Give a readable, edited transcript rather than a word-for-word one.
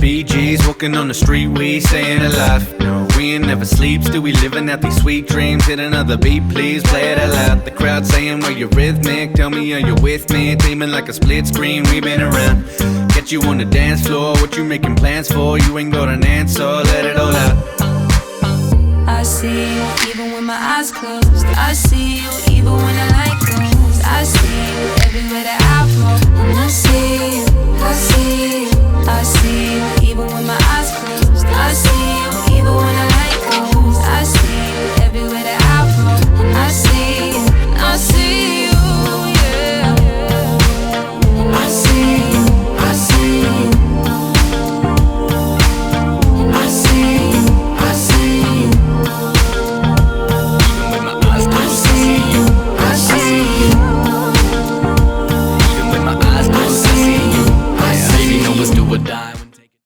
BGs, walking on the street, we staying alive. No, we ain't never sleep, still we living out these sweet dreams. Hit another beat, please, play it out loud. The crowd saying, well, you're rhythmic, tell me, are you with me? Teaming like a split screen, we been around. Get you on the dance floor, what you making plans for? You ain't got an answer, let it all out. I see you even with my eyes closed. I see you even when the light goes. I see you everywhere that I flow. And I see you, I see you, I see you even with my eyes closed. I see